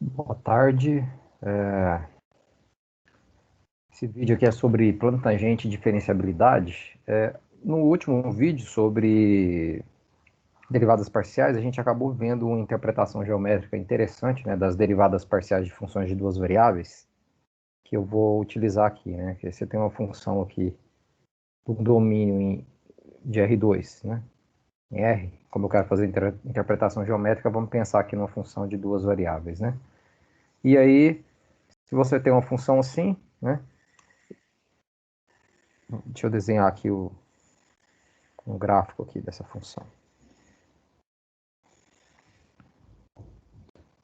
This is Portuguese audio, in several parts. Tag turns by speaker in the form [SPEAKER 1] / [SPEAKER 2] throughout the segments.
[SPEAKER 1] Boa tarde. Esse vídeo aqui é sobre plano tangente e diferenciabilidade. No último vídeo sobre derivadas parciais, a gente acabou vendo uma interpretação geométrica interessante, né, das derivadas parciais de funções de duas variáveis, que eu vou utilizar aqui, né? Que você tem uma função aqui do domínio de R2, né? Em R, como eu quero fazer interpretação geométrica, vamos pensar aqui numa função de duas variáveis, né? E aí, se você tem uma função assim, né? Deixa eu desenhar aqui um gráfico aqui dessa função.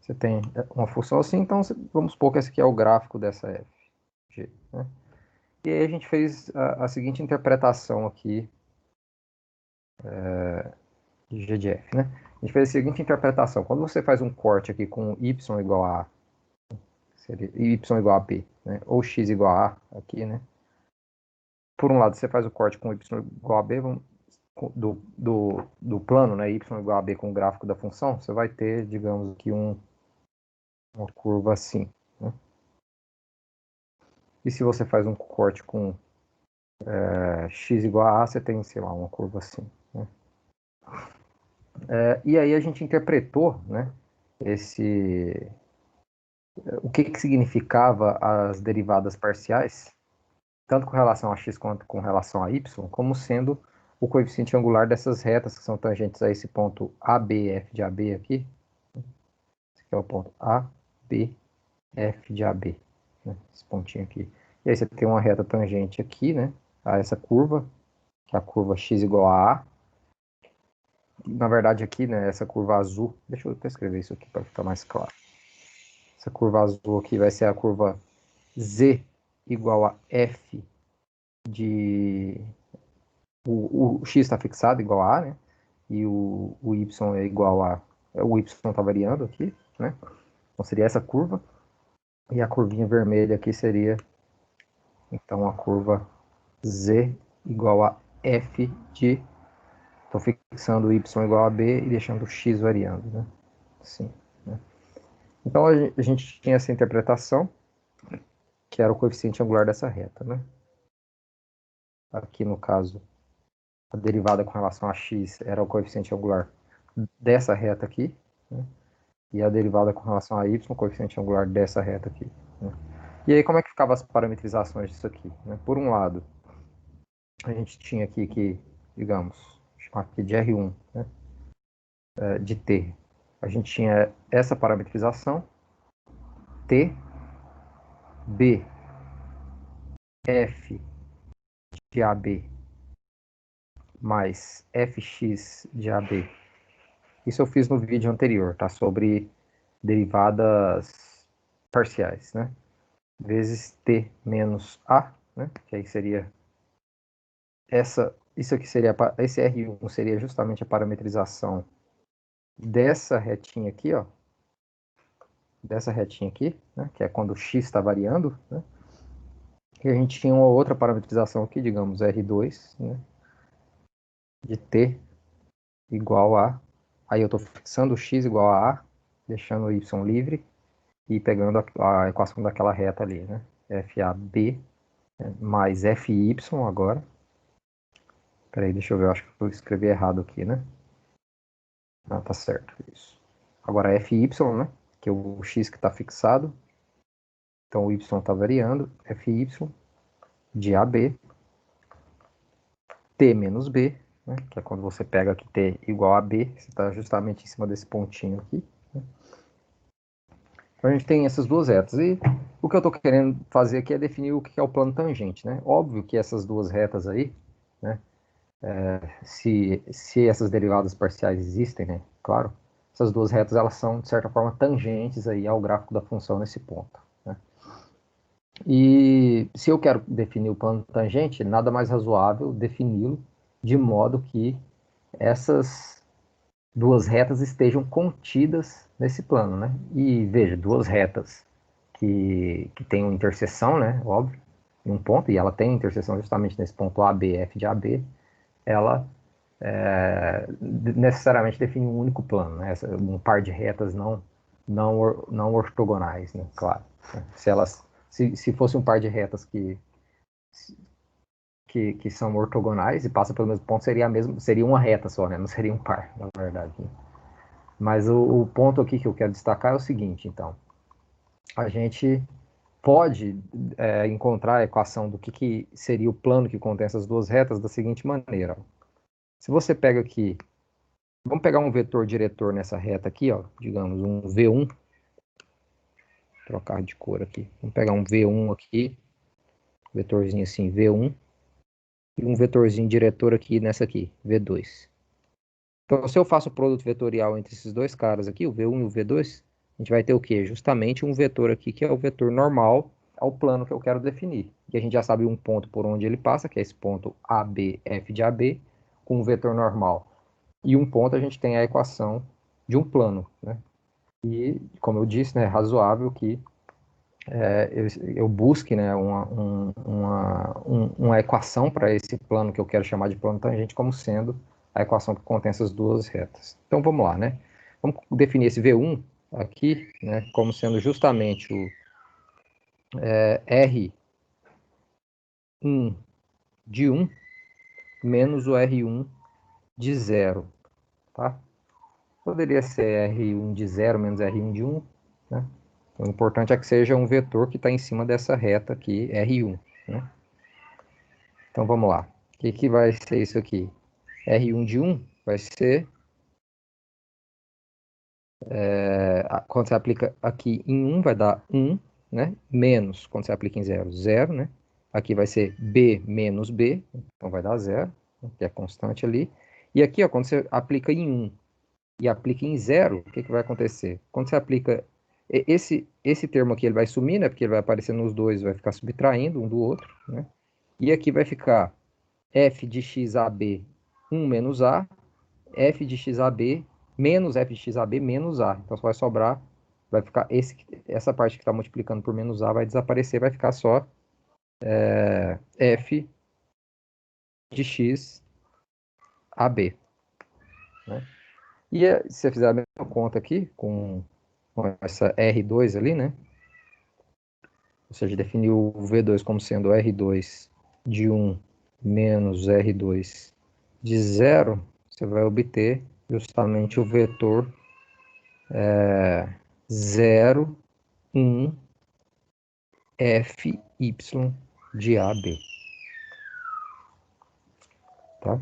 [SPEAKER 1] Você tem uma função assim, então vamos supor que esse aqui é o gráfico dessa f. Né? E aí a gente fez a seguinte interpretação aqui de g de f. Né? A gente fez a seguinte interpretação. Quando você faz um corte aqui com y igual a seria y igual a b, né? Ou x igual a aqui, né? Por um lado, você faz o corte com y igual a b, do plano, né? Y igual a b com o gráfico da função, você vai ter, digamos aqui, uma curva assim. Né? E se você faz um corte com x igual a você tem, sei lá, uma curva assim. Né? E aí a gente interpretou, né, o que significava as derivadas parciais, tanto com relação a x quanto com relação a y, como sendo o coeficiente angular dessas retas que são tangentes a esse ponto ABF de AB aqui. Esse aqui é o ponto ABF de AB, né, esse pontinho aqui. E aí você tem uma reta tangente aqui, né, a essa curva, que é a curva x igual a na verdade aqui, né, essa curva azul, deixa eu até escrever isso aqui para ficar mais claro. Essa curva azul aqui vai ser a curva z igual a f de... O x está fixado igual a, né? E o y é igual a... O y está variando aqui, né? Então seria essa curva. E a curvinha vermelha aqui seria, então, a curva z igual a f de... Estou fixando o y igual a b e deixando o x variando, né? Assim, né? Então a gente tinha essa interpretação, que era o coeficiente angular dessa reta, né? Aqui no caso, a derivada com relação a x era o coeficiente angular dessa reta aqui, né? E a derivada com relação a y, o coeficiente angular dessa reta aqui. Né? E aí como é que ficavam as parametrizações disso aqui? Né? Por um lado, a gente tinha aqui que, digamos, chamar aqui de R1, né? De t. A gente tinha essa parametrização, t, b, f de AB mais fx de AB. Isso eu fiz no vídeo anterior, tá? Sobre derivadas parciais, né? Vezes t menos a, né? Que aí seria isso aqui seria, esse R1 seria justamente a parametrização dessa retinha aqui, ó. Dessa retinha aqui, né? Que é quando o x está variando, né? E a gente tinha uma outra parametrização aqui, digamos, R2, né? De t igual a... Aí eu estou fixando o x igual a deixando o y livre e pegando a equação daquela reta ali, né? FAB mais FY agora. Peraí, deixa eu ver, eu acho que eu escrevi errado aqui, né? Ah, tá certo, isso. Agora FY, né? Que é o x que está fixado. Então o y está variando. FY de AB T menos B, né? Que é quando você pega aqui T igual a B, você está justamente em cima desse pontinho aqui. Né? Então a gente tem essas duas retas. E o que eu estou querendo fazer aqui é definir o que é o plano tangente, né? Óbvio que essas duas retas aí, né? Se essas derivadas parciais existem, né? Claro, essas duas retas elas são, de certa forma, tangentes aí ao gráfico da função nesse ponto. Né? E se eu quero definir o plano tangente, nada mais razoável defini-lo de modo que essas duas retas estejam contidas nesse plano, né? E veja, duas retas que têm uma interseção, né? Óbvio, em um ponto, e ela tem interseção justamente nesse ponto ABF de AB, ela necessariamente define um único plano, né? Um par de retas não não ortogonais, né? Claro. Se fosse um par de retas que são ortogonais e passam pelo mesmo ponto, seria uma reta só, né? Não seria um par, na verdade. Né? Mas o ponto aqui que eu quero destacar é o seguinte, então. A gente pode encontrar a equação do que seria o plano que contém essas duas retas da seguinte maneira. Se você pega aqui, vamos pegar um vetor diretor nessa reta aqui, ó, digamos um V1, trocar de cor aqui. Vamos pegar um V1 aqui, vetorzinho assim, V1, e um vetorzinho diretor aqui nessa aqui, V2. Então, se eu faço o produto vetorial entre esses dois caras aqui, o V1 e o V2, a gente vai ter o quê? Justamente um vetor aqui, que é o vetor normal ao plano que eu quero definir. E a gente já sabe um ponto por onde ele passa, que é esse ponto AB, F de AB, com um vetor normal. E um ponto a gente tem a equação de um plano, né? E, como eu disse, né, é razoável que eu busque, né, uma equação para esse plano que eu quero chamar de plano tangente como sendo a equação que contém essas duas retas. Então vamos lá, né? Vamos definir esse V1 aqui, né, como sendo justamente o R1 de 1 menos o R1 de 0, tá? Poderia ser R1 de 0 menos R1 de 1, né? Então, o importante é que seja um vetor que está em cima dessa reta aqui, R1, né? Então vamos lá. O que vai ser isso aqui? R1 de 1 vai ser, quando você aplica aqui em 1, vai dar 1, né? Menos, quando você aplica em 0, 0, né? Aqui vai ser B menos B, então vai dar 0, que é constante ali. E aqui, ó, quando você aplica em 1 e aplica em 0, o que vai acontecer? Quando você aplica esse termo aqui, ele vai sumir, né? Porque ele vai aparecer nos dois, vai ficar subtraindo um do outro, né? E aqui vai ficar f de x AB 1 menos A, f de xab menos f de xab menos a. Então só vai sobrar, vai ficar essa parte que está multiplicando por menos a vai desaparecer, vai ficar só f de x ab. Né? E se você fizer a mesma conta aqui com essa R2 ali, né? Ou seja, definir o V2 como sendo R2 de 1 menos R2 de 0, você vai obter justamente o vetor 0, 1, Fy de AB. Tá?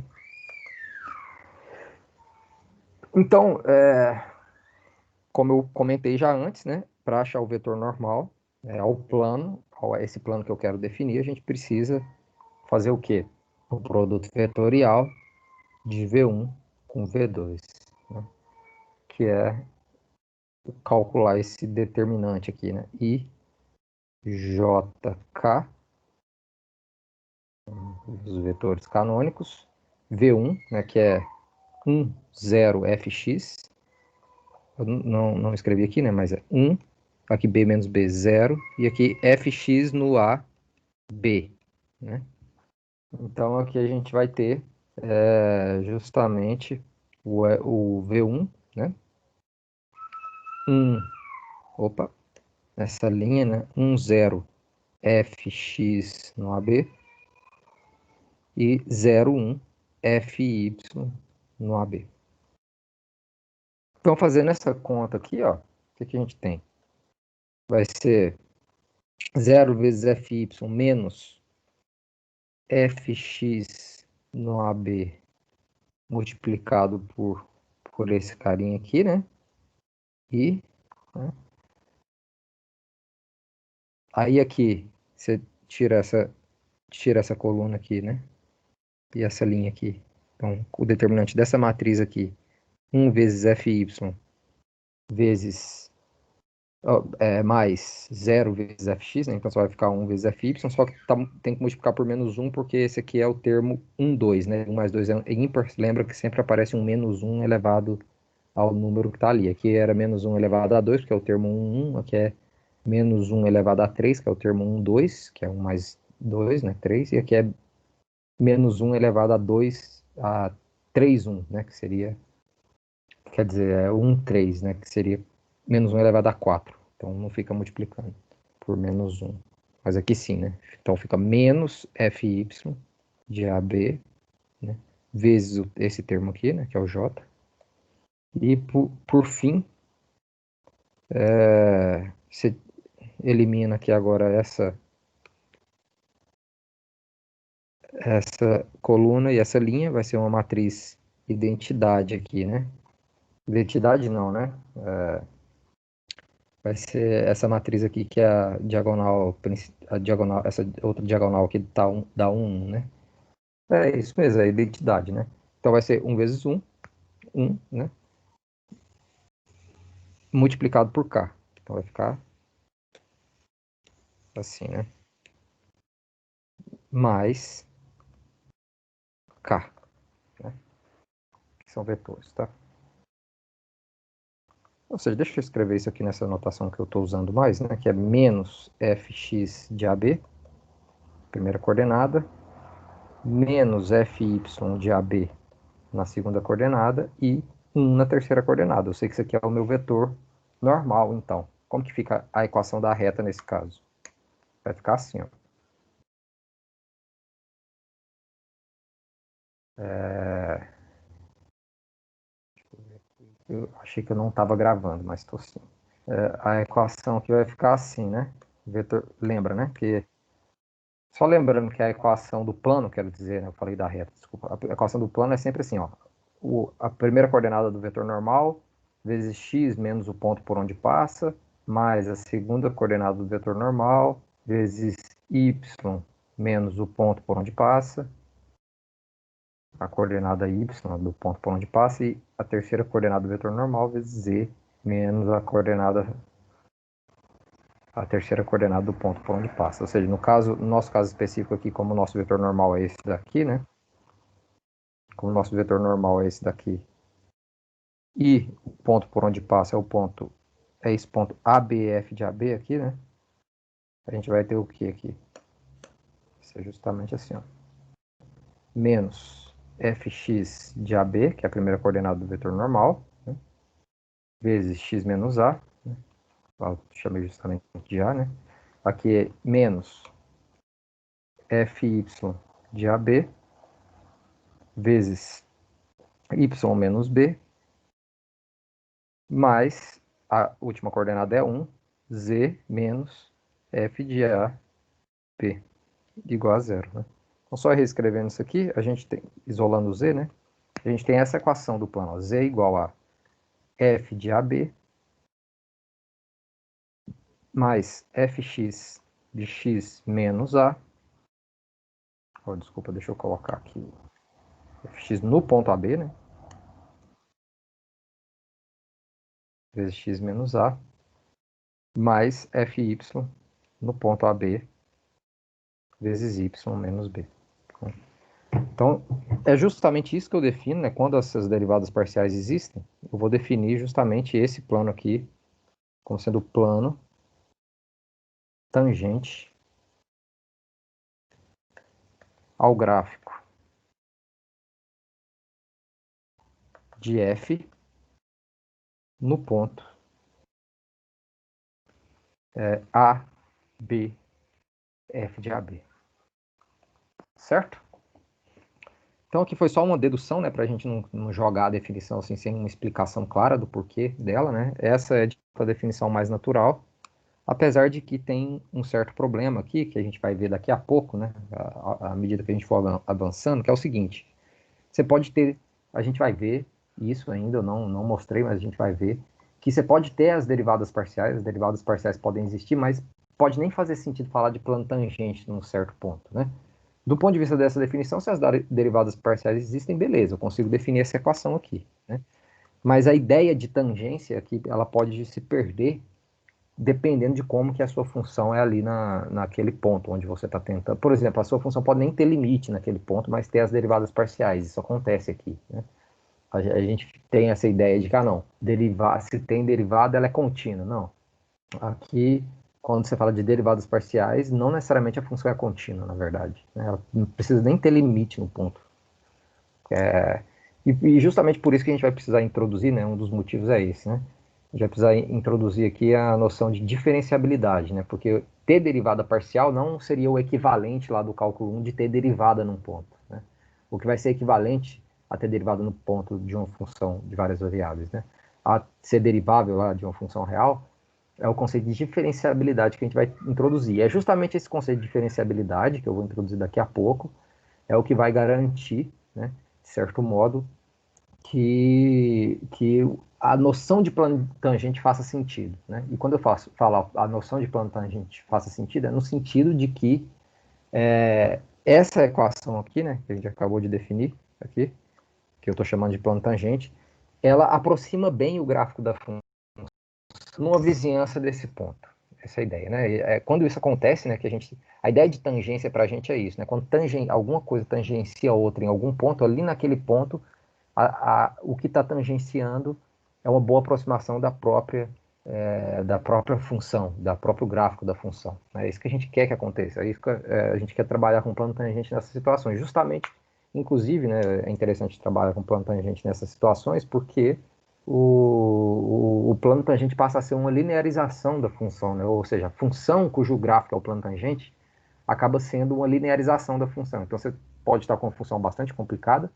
[SPEAKER 1] Então, como eu comentei já antes, né, para achar o vetor normal ao plano, a esse plano que eu quero definir, a gente precisa fazer o quê? O produto vetorial de V1 com V2, né, que é calcular esse determinante aqui, né, I, JK, os vetores canônicos, V1, né, que é 1, 0, Fx, eu não escrevi aqui, né, mas é 1, aqui B menos B, 0, e aqui Fx no A, B, né? Então aqui a gente vai ter justamente o V1, né? 1, opa, essa linha, né? 1, 0, Fx no AB e 0, 1, Fy no AB. Então, fazendo essa conta aqui, ó, o que a gente tem? Vai ser 0 vezes Fy menos Fx no AB multiplicado por esse carinha aqui, né? E né? Aí aqui você tira essa coluna aqui, né? E essa linha aqui. Então, o determinante dessa matriz aqui, 1 vezes Fy vezes mais 0 vezes Fx, né? Então só vai ficar 1 vezes Fy, só que tem que multiplicar por menos 1, porque esse aqui é o termo 1, 2, né? 1 mais 2 é ímpar, lembra que sempre aparece um menos 1 elevado ao número que está ali. Aqui era menos 1 elevado a 2, que é o termo 1, 1. Aqui é menos 1 elevado a 3, que é o termo 1, 2, que é 1 mais 2, né? 3. E aqui é menos 1 elevado a 2, a 3, 1, né? Que seria, quer dizer, é 1, 3, né? Que seria menos 1 elevado a 4. Então não fica multiplicando por menos 1. Mas aqui sim, né? Então fica menos FY de AB, né? Vezes esse termo aqui, né? Que é o J. E por fim, você elimina aqui agora essa coluna e essa linha, vai ser uma matriz identidade aqui, né? Identidade não, né? Vai ser essa matriz aqui que é a diagonal, essa outra diagonal aqui dá 1, né? É isso mesmo, é identidade, né? Então vai ser 1 vezes 1, 1, né? Multiplicado por K. Então vai ficar assim, né? Mais K, né? Que são vetores, tá? Ou seja, deixa eu escrever isso aqui nessa notação que eu estou usando mais, né? Que é menos fx de AB, primeira coordenada, menos fy de AB na segunda coordenada e 1 na terceira coordenada. Eu sei que isso aqui é o meu vetor normal, então. Como que fica a equação da reta nesse caso? Vai ficar assim, ó. Eu achei que eu não estava gravando, mas estou sim. A equação aqui vai ficar assim, né? Vetor, lembra, né? Que só lembrando que a equação do plano, quero dizer, né? Eu falei da reta, desculpa. A equação do plano é sempre assim, ó. A primeira coordenada do vetor normal vezes x menos o ponto por onde passa, mais a segunda coordenada do vetor normal vezes y menos o ponto por onde passa, a coordenada y do ponto por onde passa, e a terceira coordenada do vetor normal vezes z menos a terceira coordenada do ponto por onde passa. Ou seja, no nosso caso específico aqui, como o nosso vetor normal é esse daqui, né? Como o nosso vetor normal é esse daqui, e o ponto por onde passa é esse ponto ABF de AB aqui, né? A gente vai ter o que aqui? Isso é justamente assim, ó. Menos fx de AB, que é a primeira coordenada do vetor normal, né? Vezes x menos a, né? Eu chamei justamente de a, né? Aqui é menos fy de AB vezes y menos b, mais a última coordenada é 1, z menos f de a, p, igual a zero, né? Então, só reescrevendo isso aqui, a gente tem, isolando o z, né? A gente tem essa equação do plano, ó, z igual a f de ab mais fx de x menos a. Oh, desculpa, deixa eu colocar aqui fx no ponto AB, né? Vezes x menos a, mais fy no ponto AB, vezes y menos b. Então, é justamente isso que eu defino, né? Quando essas derivadas parciais existem, eu vou definir justamente esse plano aqui como sendo o plano tangente ao gráfico de f no ponto A, B, F de AB. Certo? Então aqui foi só uma dedução, né, para a gente não jogar a definição assim, sem uma explicação clara do porquê dela, né? Essa é a definição mais natural, apesar de que tem um certo problema aqui, que a gente vai ver daqui a pouco, né, à medida que a gente for avançando, que é o seguinte: você pode ter, a gente vai ver isso ainda, eu não mostrei, mas a gente vai ver, que você pode ter as derivadas parciais podem existir, mas pode nem fazer sentido falar de plano tangente num certo ponto, né? Do ponto de vista dessa definição, se as derivadas parciais existem, beleza, eu consigo definir essa equação aqui, né? Mas a ideia de tangência aqui, ela pode se perder dependendo de como que a sua função é ali naquele ponto onde você está tentando. Por exemplo, a sua função pode nem ter limite naquele ponto, mas ter as derivadas parciais. Isso acontece aqui, né? A gente tem essa ideia de que, não, se tem derivada, ela é contínua. Não. Aqui, quando você fala de derivadas parciais, não necessariamente a função é contínua, na verdade, né? Ela não precisa nem ter limite no ponto. E justamente por isso que a gente vai precisar introduzir, né? Um dos motivos é esse, né? já precisa introduzir aqui a noção de diferenciabilidade, né? Porque ter derivada parcial não seria o equivalente lá do cálculo 1 de ter derivada num ponto, né? O que vai ser equivalente a ter derivada no ponto de uma função de várias variáveis, né? A ser derivável lá de uma função real é o conceito de diferenciabilidade que a gente vai introduzir. É justamente esse conceito de diferenciabilidade, que eu vou introduzir daqui a pouco, é o que vai garantir, né, de certo modo, que a noção de plano tangente faça sentido, né? E quando eu falo a noção de plano tangente faça sentido, é no sentido de que essa equação aqui, né, que a gente acabou de definir aqui, que eu estou chamando de plano tangente, ela aproxima bem o gráfico da função numa vizinhança desse ponto. Essa é a ideia, né? Quando isso acontece, né, que a ideia de tangência para a gente é isso, né? Quando alguma coisa tangencia outra em algum ponto, ali naquele ponto, o que está tangenciando é uma boa aproximação da própria função, da próprio gráfico da função. É isso que a gente quer que aconteça, é isso que a gente quer trabalhar com plano tangente nessas situações. Justamente, inclusive, né, é interessante trabalhar com plano tangente nessas situações, porque o plano tangente passa a ser uma linearização da função, né? Ou seja, a função cujo gráfico é o plano tangente acaba sendo uma linearização da função. Então você pode estar com uma função bastante complicada,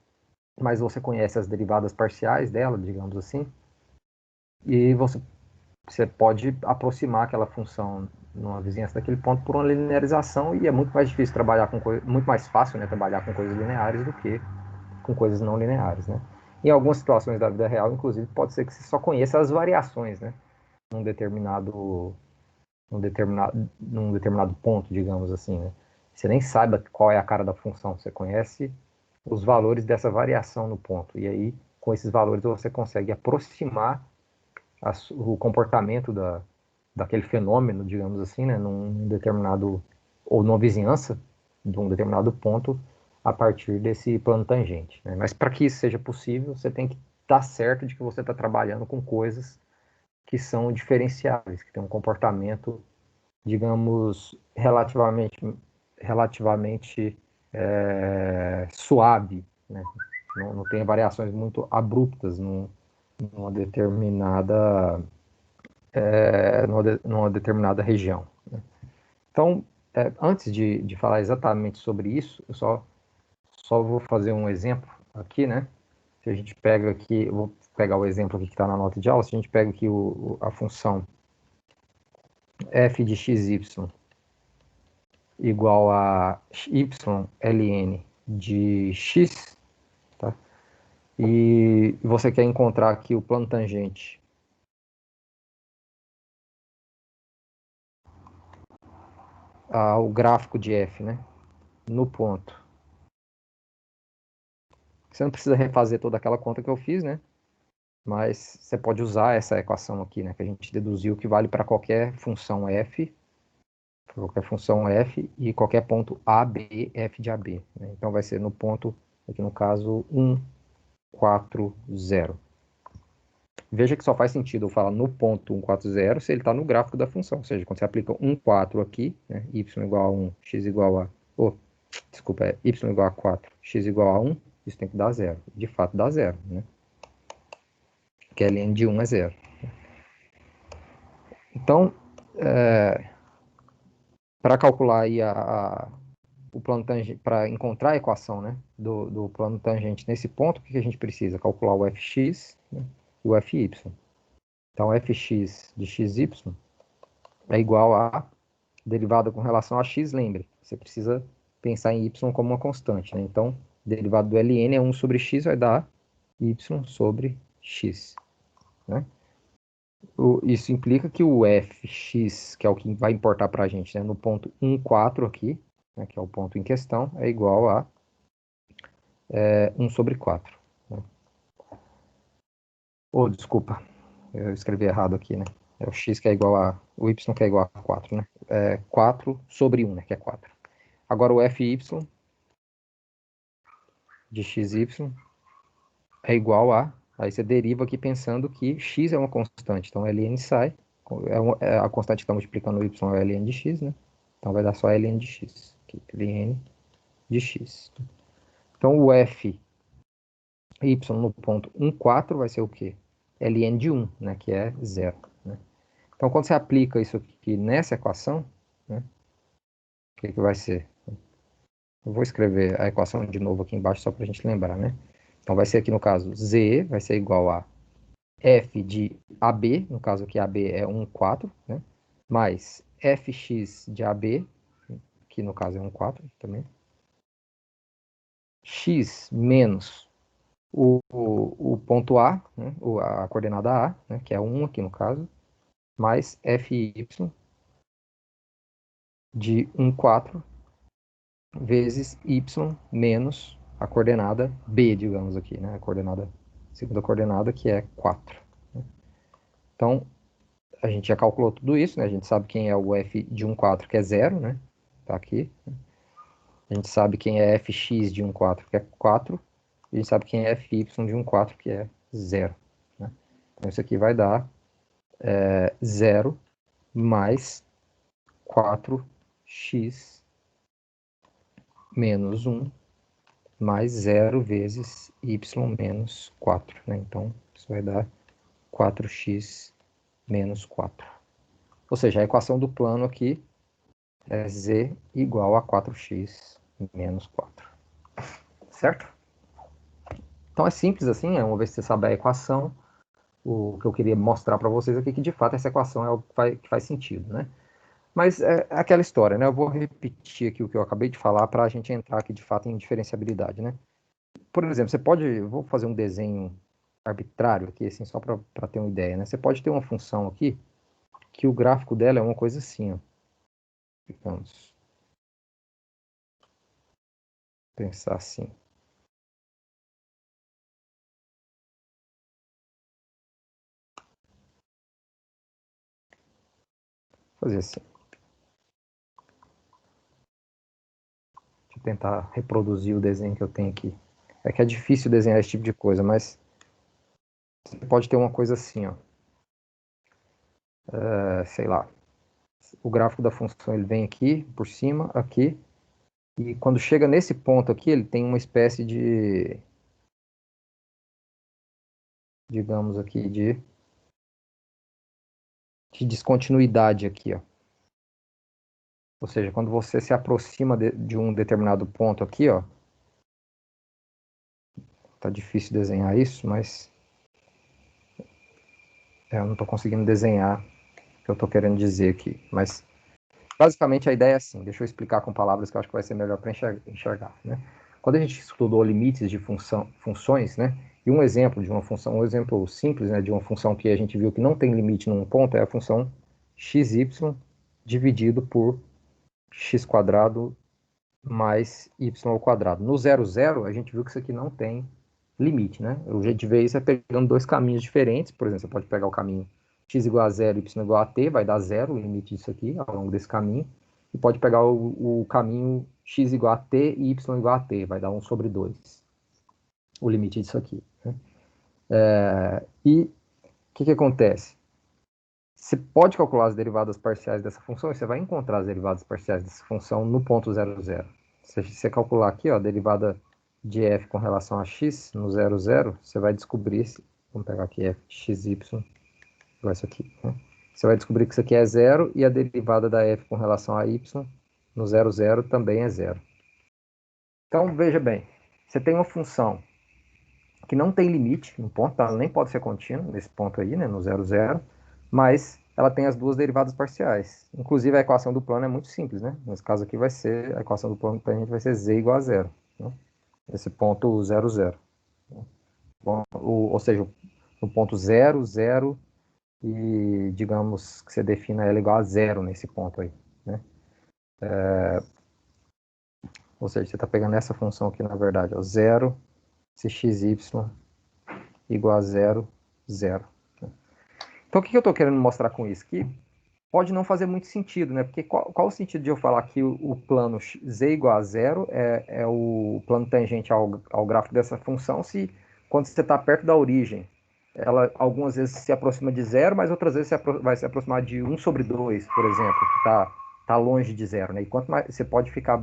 [SPEAKER 1] mas você conhece as derivadas parciais dela, digamos assim, e você pode aproximar aquela função numa vizinhança daquele ponto por uma linearização, e é muito mais difícil trabalhar com muito mais fácil, né, trabalhar com coisas lineares do que com coisas não lineares, né? Em algumas situações da vida real, inclusive, pode ser que você só conheça as variações, né, num determinado ponto, digamos assim, né? Você nem saiba qual é a cara da função, você conhece os valores dessa variação no ponto, e aí, com esses valores, você consegue aproximar o comportamento daquele fenômeno, digamos assim, né, num determinado, ou numa vizinhança de um determinado ponto, a partir desse plano tangente, né? Mas para que isso seja possível, você tem que estar certo de que você está trabalhando com coisas que são diferenciáveis, que têm um comportamento, digamos, relativamente suave, né? Não tem variações muito abruptas numa determinada numa determinada região, né? Então, antes de falar exatamente sobre isso, eu só vou fazer um exemplo aqui, né? Se a gente pega aqui, eu vou pegar o exemplo aqui que está na nota de aula, se a gente pega aqui a função f de xy igual a yln de x, tá? E você quer encontrar aqui o plano tangente ao gráfico de f, né? No ponto. Você não precisa refazer toda aquela conta que eu fiz, né? Mas você pode usar essa equação aqui, né? Que a gente deduziu que vale para qualquer função f e qualquer ponto A, B, f de AB, né? Então vai ser no ponto, aqui no caso, 1, 4, 0. Veja que só faz sentido eu falar no ponto 1, 4, 0 se ele está no gráfico da função. Ou seja, quando você aplica 1, 4 aqui, né? Y igual a 1, x igual a... desculpa, y igual a 4, x igual a 1, isso tem que dar 0. De fato dá 0, né? Que a ln de 1 é 0. Então, para calcular aí o plano tangente, para encontrar a equação, né, do plano tangente nesse ponto, o que a gente precisa? Calcular o fx, né, e o fy. Então, fx de xy é igual a derivada com relação a x, lembre, você precisa pensar em y como uma constante, né? Então, derivada do ln é 1 sobre x, vai dar y sobre x, né? Isso implica que o fx, que é o que vai importar para a gente, né, no ponto 1, 4 aqui, né, que é o ponto em questão, é igual a 1 sobre 4. Né? Desculpa, eu escrevi errado aqui, né? É o x que é igual a... o y que é igual a 4, né? 4 sobre 1, né, que é 4. Agora o fy de xy é igual a... Aí você deriva aqui pensando que x é uma constante, então ln sai, a constante que está multiplicando o y é ln de x, né? Então vai dar só ln de x, aqui, ln de x. Então o f y no ponto 1, 4 vai ser o quê? ln de 1, né, que é 0. Né? Então, quando você aplica isso aqui nessa equação, né, o que vai ser? Eu vou escrever a equação de novo aqui embaixo só para a gente lembrar, né? Então, vai ser aqui no caso, z vai ser igual a f de AB, no caso aqui AB é 1, 4, né? Mais fx de AB, que no caso é 1, 4 também, x menos o ponto A, né? A coordenada A, né? Que é 1 aqui no caso, mais fy de 1, 4 vezes y menos a coordenada B, digamos aqui, né? A segunda coordenada, que é 4. Né? Então, a gente já calculou tudo isso, né? A gente sabe quem é o f de 1, 4, que é 0, né? Tá aqui. A gente sabe quem é fx de 1, 4, que é 4. E a gente sabe quem é fy de 1, 4, que é 0. Né? Então, isso aqui vai dar 0 mais 4x menos 1 mais 0 vezes y menos 4. Né? Então, isso vai dar 4x menos 4. Ou seja, a equação do plano aqui é z igual a 4x menos 4. Certo? Então é simples assim, uma vez que você sabe a equação, o que eu queria mostrar para vocês aqui é que de fato essa equação é o que faz sentido, né? Mas é aquela história, né? Eu vou repetir aqui o que eu acabei de falar para a gente entrar aqui de fato em diferenciabilidade, né? Por exemplo, você pode, eu vou fazer um desenho arbitrário aqui, assim, só para ter uma ideia, né? Você pode ter uma função aqui que o gráfico dela é uma coisa assim, ó. Vamos pensar assim. Fazer assim. Deixa eu tentar reproduzir o desenho que eu tenho aqui. É que é difícil desenhar esse tipo de coisa, mas você pode ter uma coisa assim, ó. Sei lá. O gráfico da função ele vem aqui, por cima, aqui. E quando chega nesse ponto aqui, ele tem uma espécie de, digamos aqui, de descontinuidade aqui, ó. Ou seja, quando você se aproxima de um determinado ponto aqui, ó. Tá difícil desenhar isso, mas eu não estou conseguindo desenhar o que eu estou querendo dizer aqui. Mas basicamente a ideia é assim. Deixa eu explicar com palavras que eu acho que vai ser melhor para enxergar, né? Quando a gente estudou limites de funções, né? E um exemplo de uma função, um exemplo simples, né, de uma função que a gente viu que não tem limite num ponto é a função xy dividido por x quadrado mais y ao quadrado. No 0, 0, a gente viu que isso aqui não tem limite, né? O jeito de ver isso é pegando dois caminhos diferentes. Por exemplo, você pode pegar o caminho x igual a 0, y igual a t, vai dar 0 o limite disso aqui ao longo desse caminho. E pode pegar o caminho x igual a t e y igual a t, vai dar 1 sobre 2 o limite disso aqui. Né? E o que acontece? Você pode calcular as derivadas parciais dessa função e você vai encontrar as derivadas parciais dessa função no ponto 0, 0. Se você calcular aqui, ó, a derivada de f com relação a x no 0, 0, você vai descobrir, vamos pegar aqui fxy, igual isso aqui, né? Você vai descobrir que isso aqui é 0 e a derivada da f com relação a y no 0, 0 também é 0. Então, veja bem, você tem uma função que não tem limite no ponto, ela nem pode ser contínua nesse ponto aí, né, no 0, 0, mas ela tem as duas derivadas parciais. Inclusive, a equação do plano é muito simples, né? Nesse caso aqui vai ser, a equação do plano para a gente vai ser z igual a 0, né? Esse ponto 0, 0. Bom, ou seja, no ponto 0, 0 e digamos que você defina ela igual a 0 nesse ponto aí, né? Ou seja, você está pegando essa função aqui, na verdade, ó, 0, se xy igual a 0, 0. Então, o que eu estou querendo mostrar com isso? Que pode não fazer muito sentido, né? Porque qual o sentido de eu falar que o plano z igual a 0 é o plano tangente ao gráfico dessa função se quando você está perto da origem, ela algumas vezes se aproxima de 0, mas outras vezes vai se aproximar de 1 sobre 2, por exemplo, que tá longe de 0, né? E quanto mais você pode ficar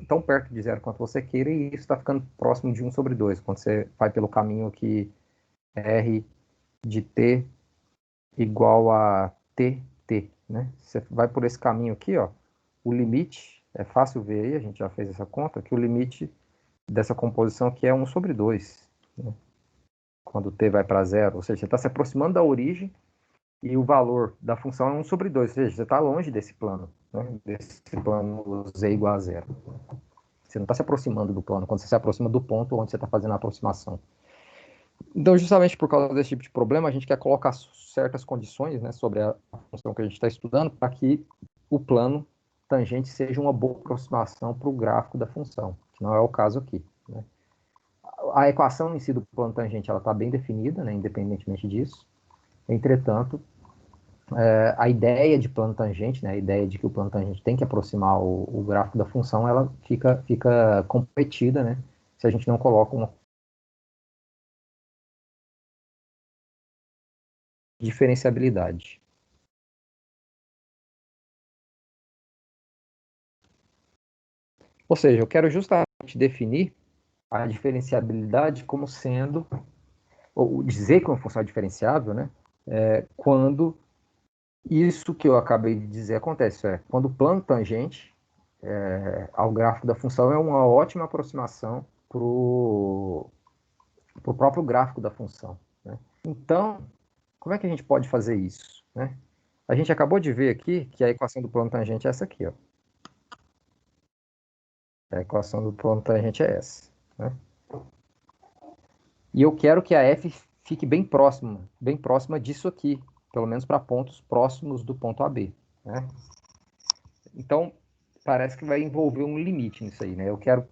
[SPEAKER 1] tão perto de 0 quanto você queira, e isso está ficando próximo de 1 sobre 2, quando você vai pelo caminho que R de t igual a tt, né? Você vai por esse caminho aqui, ó, o limite, é fácil ver aí, a gente já fez essa conta, que o limite dessa composição aqui é 1 sobre 2, né? Quando t vai para zero, ou seja, você está se aproximando da origem e o valor da função é 1 sobre 2, ou seja, você está longe desse plano, né? Desse plano z igual a zero. Você não está se aproximando do plano, quando você se aproxima do ponto onde você está fazendo a aproximação. Então, justamente por causa desse tipo de problema, a gente quer colocar certas condições, né, sobre a função que a gente está estudando para que o plano tangente seja uma boa aproximação para o gráfico da função, que não é o caso aqui, né? A equação em si do plano tangente está bem definida, né, independentemente disso. Entretanto, a ideia de plano tangente, né, a ideia de que o plano tangente tem que aproximar o gráfico da função, ela fica competida, né, se a gente não coloca uma diferenciabilidade. Ou seja, eu quero justamente definir a diferenciabilidade como sendo, ou dizer que uma função é diferenciável, né, quando isso que eu acabei de dizer acontece, quando o plano tangente ao gráfico da função é uma ótima aproximação para o próprio gráfico da função, né? Então, como é que a gente pode fazer isso, né? A gente acabou de ver aqui que a equação do plano tangente é essa aqui, ó. A equação do plano tangente é essa, né? E eu quero que a f fique bem próxima disso aqui, pelo menos para pontos próximos do ponto AB, né? Então, parece que vai envolver um limite nisso aí, né? Eu quero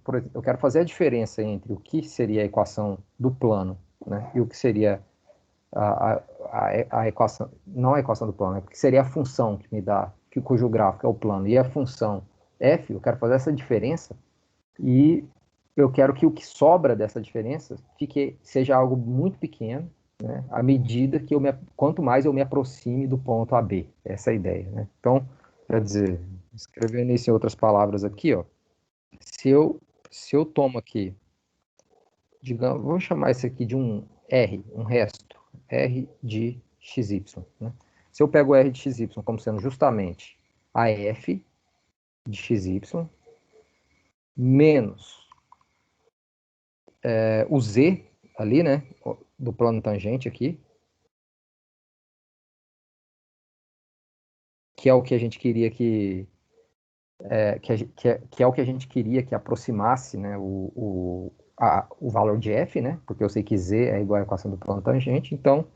[SPEAKER 1] fazer a diferença entre o que seria a equação do plano, né, e o que seria a equação, não a equação do plano, né, porque seria a função que me dá, cujo gráfico é o plano, e a função f, eu quero fazer essa diferença e eu quero que o que sobra dessa diferença seja algo muito pequeno, né, à medida que quanto mais eu me aproxime do ponto AB. Essa é a ideia, né? Então, quer dizer, escrevendo isso em outras palavras aqui, ó, se eu tomo aqui, digamos, vou chamar isso aqui de um R, um resto, R de XY, né? Se eu pego o R de XY como sendo justamente a F de XY menos o Z ali, né, do plano tangente aqui, que é o que a gente queria que é o que a gente queria que aproximasse, né, o valor de f, né, porque eu sei que z é igual à equação do plano tangente, então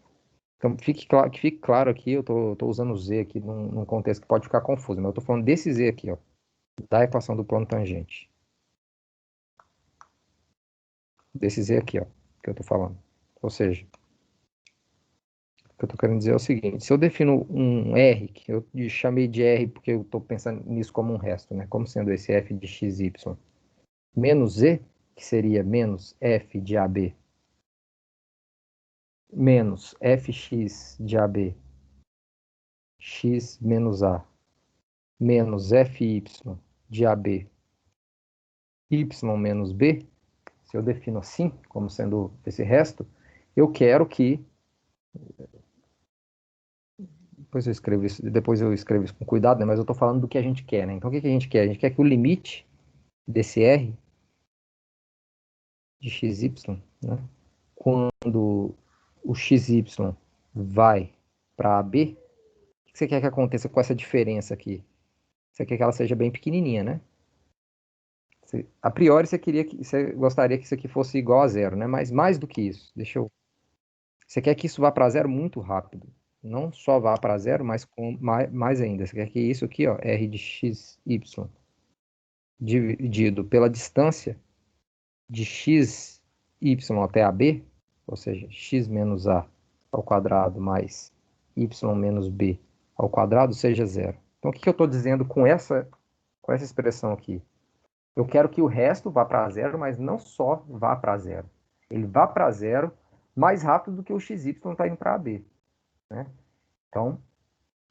[SPEAKER 1] que fique claro aqui, eu tô usando z aqui num contexto que pode ficar confuso, mas eu tô falando desse z aqui, ó, da equação do plano tangente. Desse z aqui, ó, que eu tô falando. Ou seja, o que eu tô querendo dizer é o seguinte, se eu defino um R, que eu chamei de R porque eu tô pensando nisso como um resto, né, como sendo esse f de xy, menos z, que seria menos f de AB, menos fx de AB, x menos a, menos fy de AB, y menos b, se eu defino assim, como sendo esse resto, eu quero que, depois eu escrevo isso com cuidado, né, mas eu estou falando do que a gente quer, né? Então o que a gente quer? A gente quer que o limite desse r de xy, né, quando o xy vai para AB, o que você quer que aconteça com essa diferença aqui? Você quer que ela seja bem pequenininha, né? A priori você gostaria que isso aqui fosse igual a zero, né? Mas mais do que isso, você quer que isso vá para zero muito rápido. Não só vá para zero, mas mais ainda. Você quer que isso aqui, ó, r de xy dividido pela distância de xy até AB, ou seja, x menos a ao quadrado mais y menos b ao quadrado seja zero. Então, o que eu estou dizendo com essa expressão aqui? Eu quero que o resto vá para zero, mas não só vá para zero. Ele vá para zero mais rápido do que o xy está indo para AB, né? Então,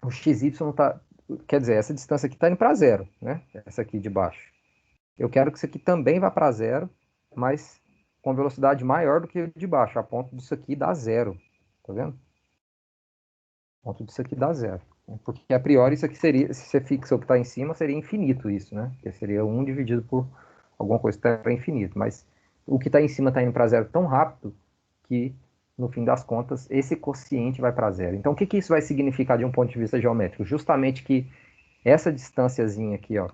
[SPEAKER 1] o xy está... Quer dizer, essa distância aqui está indo para zero, né? Essa aqui de baixo. Eu quero que isso aqui também vá para zero, mas com velocidade maior do que o de baixo, a ponto disso aqui dar zero. Tá vendo? ponto disso aqui dá zero. Porque, a priori, isso aqui seria, se você fixa o que está em cima, seria infinito isso, né? Porque seria 1 dividido por alguma coisa que está para infinito. Mas o que está em cima está indo para zero tão rápido que, no fim das contas, esse quociente vai para zero. Então, o que isso vai significar de um ponto de vista geométrico? Justamente que essa distânciazinha aqui, ó,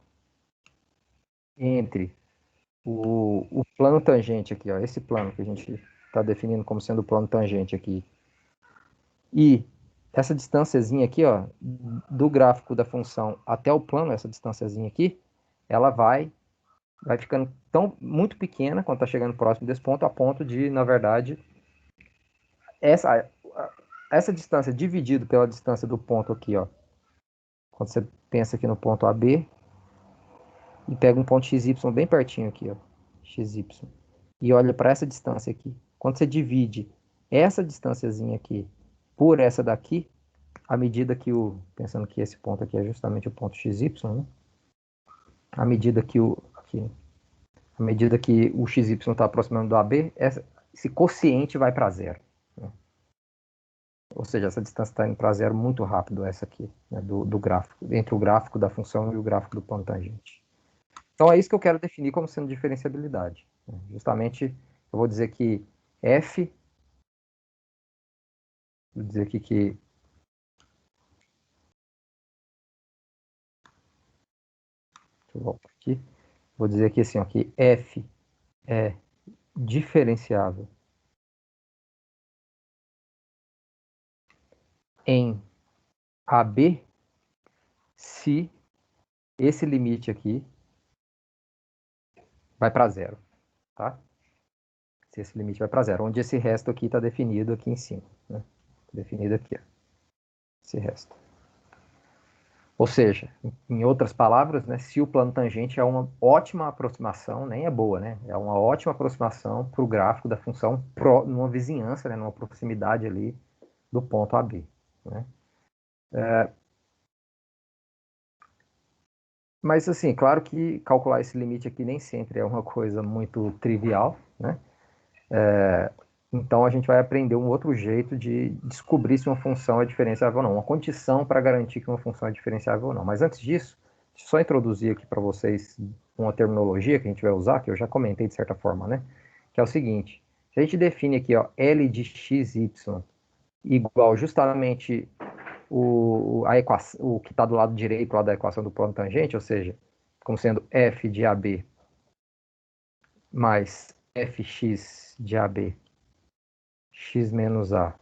[SPEAKER 1] entre o plano tangente aqui, ó, esse plano que a gente está definindo como sendo o plano tangente aqui, e essa distânciazinha aqui, ó, do gráfico da função até o plano, essa distânciazinha aqui, ela vai ficando muito pequena quando está chegando próximo desse ponto, a ponto de, na verdade, essa distância dividido pela distância do ponto aqui, ó, quando você pensa aqui no ponto AB, e pega um ponto XY bem pertinho aqui, ó, XY, e olha para essa distância aqui. Quando você divide essa distânciazinha aqui por essa daqui, à medida que pensando que esse ponto aqui é justamente o ponto XY, né? À medida que à medida que o XY está aproximando do AB, esse quociente vai para zero. Né? Ou seja, essa distância está indo para zero muito rápido, essa aqui, né, do gráfico, entre o gráfico da função e o gráfico do plano tangente. Então é isso que eu quero definir como sendo diferenciabilidade. Né? Justamente, eu vou dizer que f, vou dizer aqui que deixa eu voltar aqui, vou dizer aqui assim, ó, que f é diferenciável em AB se esse limite aqui vai para zero, tá? Se esse limite vai para zero, onde esse resto aqui está definido aqui em cima, né? Definido aqui, ó, esse resto. Ou seja, em outras palavras, né, se o plano tangente é uma ótima aproximação, nem é boa, né? É uma ótima aproximação para o gráfico da função numa vizinhança, né, numa proximidade ali do ponto AB. Né? Mas, assim, claro que calcular esse limite aqui nem sempre é uma coisa muito trivial, né? Então, a gente vai aprender um outro jeito de descobrir se uma função é diferenciável ou não, uma condição para garantir que uma função é diferenciável ou não. Mas antes disso, deixa eu só introduzir aqui para vocês uma terminologia que a gente vai usar, que eu já comentei de certa forma, né? Que é o seguinte, se a gente define aqui, ó, L de xy igual justamente a equação, o que está do lado direito lá da equação do plano tangente, ou seja, como sendo f de AB mais fx de AB x menos a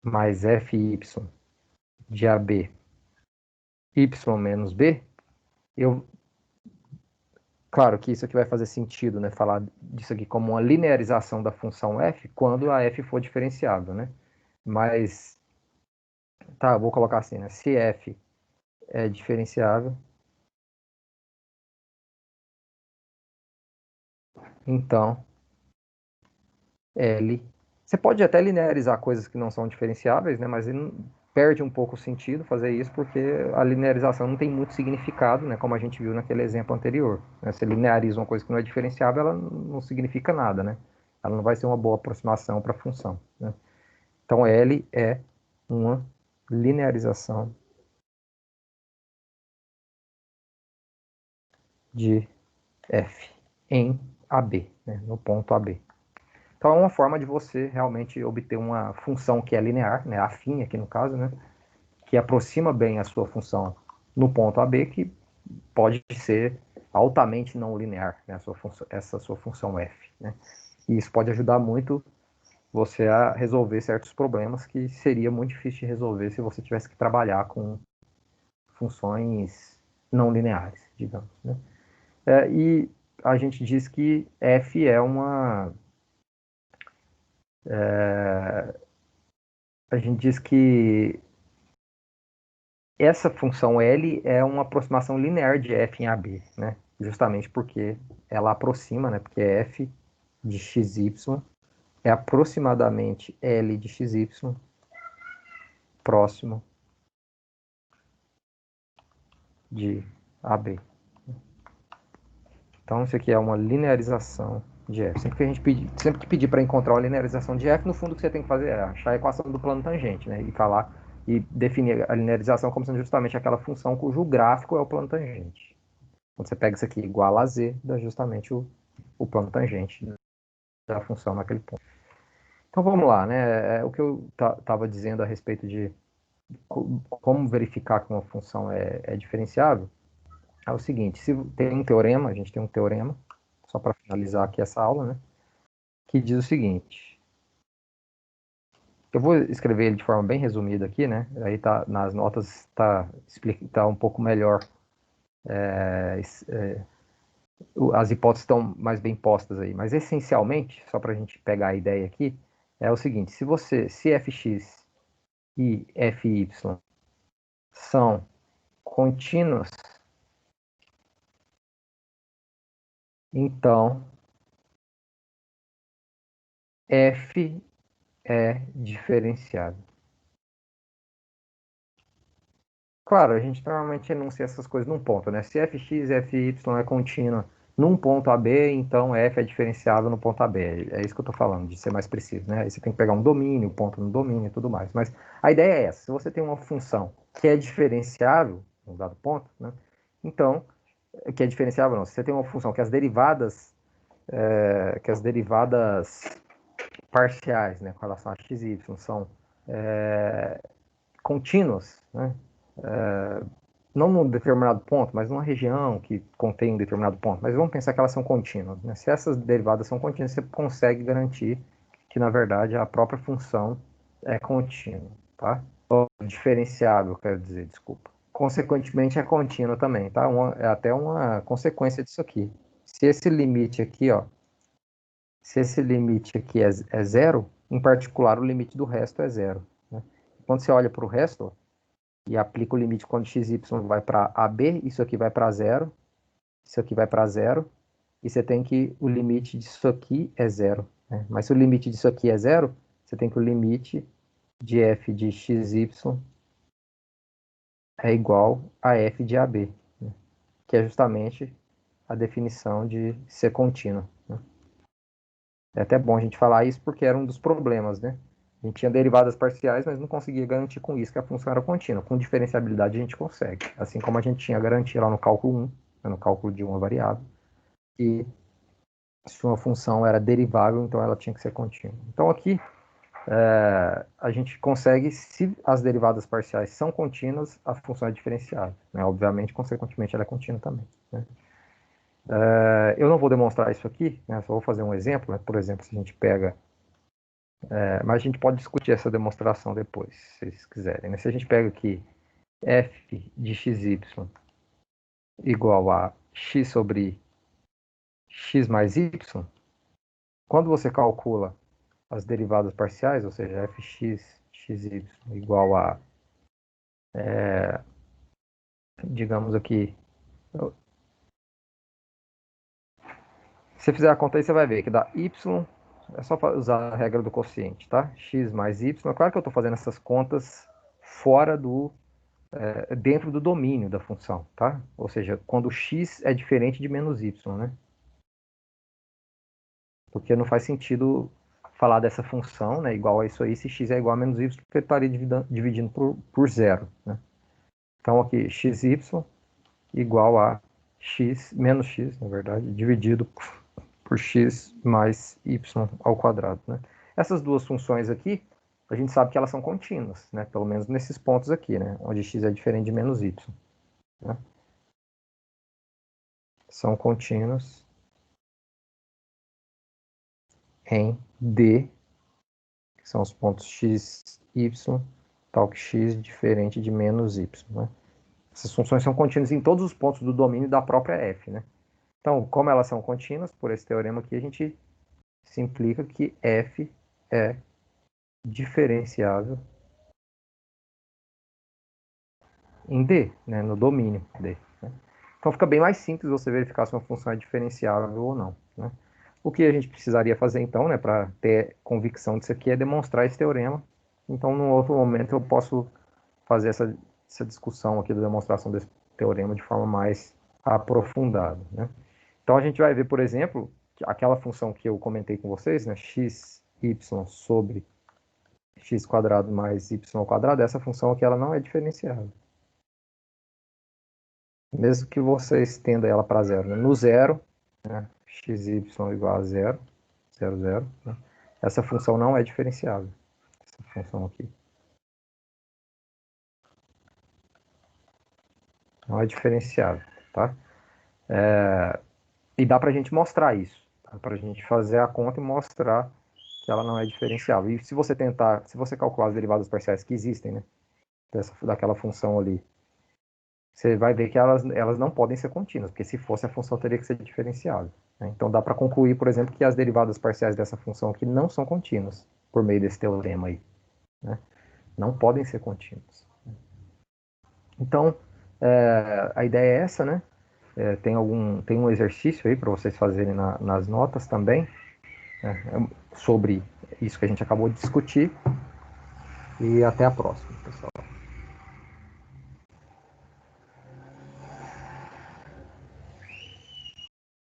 [SPEAKER 1] mais fy de AB y menos b, claro que isso aqui vai fazer sentido, né, falar disso aqui como uma linearização da função f quando a f for diferenciável, né? Mas, tá, vou colocar assim, né? Se f é diferenciável, então L. Você pode até linearizar coisas que não são diferenciáveis, né? Mas perde um pouco o sentido fazer isso, porque a linearização não tem muito significado, né? Como a gente viu naquele exemplo anterior. Né? Você lineariza uma coisa que não é diferenciável, ela não significa nada, né? Ela não vai ser uma boa aproximação para a função. Né? Então, L é uma linearização de f em AB, né? No ponto AB. Então, é uma forma de você realmente obter uma função que é linear, né? Afim aqui no caso, né? Que aproxima bem a sua função no ponto AB, que pode ser altamente não linear, né, essa sua função f. Né? E isso pode ajudar muito você a resolver certos problemas que seria muito difícil de resolver se você tivesse que trabalhar com funções não lineares, digamos. Né? E a gente diz que f é uma... a gente diz que essa função L é uma aproximação linear de f em AB, né? Justamente porque ela aproxima, né? Porque f de xy é aproximadamente L de xy próximo de AB. Então, isso aqui é uma linearização de f. Sempre que pedir para encontrar uma linearização de f, no fundo o que você tem que fazer é achar a equação do plano tangente, né? E falar e definir a linearização como sendo justamente aquela função cujo gráfico é o plano tangente. Quando você pega isso aqui igual a z, dá justamente o plano tangente da função naquele ponto. Então vamos lá, né? O que eu estava dizendo a respeito de como verificar que uma função é diferenciável é o seguinte: se tem um teorema, a gente tem um teorema, só para finalizar aqui essa aula, né? Que diz o seguinte. Eu vou escrever ele de forma bem resumida aqui, né? Aí tá nas notas tá um pouco melhor. As hipóteses estão mais bem postas aí, mas essencialmente, só para a gente pegar a ideia aqui, é o seguinte: se fx e fy são contínuos, então f é diferenciável. Claro, a gente normalmente enuncia essas coisas num ponto, né? Se fx e fy é contínua num ponto AB, então f é diferenciável no ponto AB. É isso que eu estou falando, de ser mais preciso, né? Aí você tem que pegar um domínio, ponto no domínio e tudo mais. Mas a ideia é essa: se você tem uma função que é diferenciável, num dado ponto, né? Então, que é diferenciável não, se você tem uma função que as derivadas parciais, né, com relação a x e y, são contínuas, né? Não num determinado ponto, mas numa região que contém um determinado ponto. Mas vamos pensar que elas são contínuas, né? Se essas derivadas são contínuas, você consegue garantir que, na verdade, a própria função é contínua, tá? Ou diferenciável, quero dizer, desculpa. Consequentemente, é contínua também, tá? É até uma consequência disso aqui. Se esse limite aqui, ó, se esse limite aqui é zero, em particular, o limite do resto é zero, né? Quando você olha para o resto, ó, e aplica o limite quando xy vai para AB, isso aqui vai para zero, isso aqui vai para zero, e você tem que o limite disso aqui é zero, né? Mas se o limite disso aqui é zero, você tem que o limite de f de xy é igual a f de AB, né? Que é justamente a definição de ser contínuo, né? É até bom a gente falar isso porque era um dos problemas, né? A gente tinha derivadas parciais, mas não conseguia garantir com isso que a função era contínua. Com diferenciabilidade a gente consegue. Assim como a gente tinha garantia lá no cálculo 1, né, no cálculo de uma variável, que se uma função era derivável, então ela tinha que ser contínua. Então aqui a gente consegue, se as derivadas parciais são contínuas, a função é diferenciável, né? Obviamente, consequentemente, ela é contínua também, né? Eu não vou demonstrar isso aqui, né? Só vou fazer um exemplo, né? Por exemplo, se a gente pega mas a gente pode discutir essa demonstração depois, se vocês quiserem, né? Se a gente pega aqui f de xy igual a x sobre x mais y, quando você calcula as derivadas parciais, ou seja, fx, xy igual a, digamos aqui, se você fizer a conta aí, você vai ver que dá y, é só usar a regra do quociente, tá? X mais y, é claro que eu estou fazendo essas contas fora dentro do domínio da função, tá? Ou seja, quando x é diferente de menos y, né? Porque não faz sentido falar dessa função, né, igual a isso aí, se x é igual a menos y, porque eu estaria dividindo por zero, né? Então aqui, xy igual a x, menos x, na verdade, dividido por x mais y ao quadrado, né? Essas duas funções aqui, a gente sabe que elas são contínuas, né? Pelo menos nesses pontos aqui, né? Onde x é diferente de menos y, né? São contínuas em D, que são os pontos x, y, tal que x diferente de menos y, né? Essas funções são contínuas em todos os pontos do domínio da própria f, né? Então, como elas são contínuas, por esse teorema aqui, a gente se implica que f é diferenciável em D, né? No domínio D, né? Então fica bem mais simples você verificar se uma função é diferenciável ou não, né? O que a gente precisaria fazer então, né, para ter convicção disso aqui, é demonstrar esse teorema. Então, num outro momento, eu posso fazer essa discussão aqui da demonstração desse teorema de forma mais aprofundada, né? Então, a gente vai ver, por exemplo, aquela função que eu comentei com vocês, né, x, y sobre x² mais y², essa função aqui ela não é diferenciável. Mesmo que você estenda ela para zero, né? No zero, né? xy igual a zero, 0, 0, né? Essa função não é diferenciável. Essa função aqui. Não é diferenciável, tá? E dá para a gente mostrar isso. Dá para a gente fazer a conta e mostrar que ela não é diferenciável. E se você tentar, se você calcular as derivadas parciais que existem, né? Daquela função ali, você vai ver que elas não podem ser contínuas, porque se fosse a função teria que ser diferenciável. Né? Então dá para concluir, por exemplo, que as derivadas parciais dessa função aqui não são contínuas, por meio desse teorema aí. Né? Não podem ser contínuas. Então, a ideia é essa, né? Tem um exercício aí para vocês fazerem nas notas também, né? Sobre isso que a gente acabou de discutir. E até a próxima, pessoal.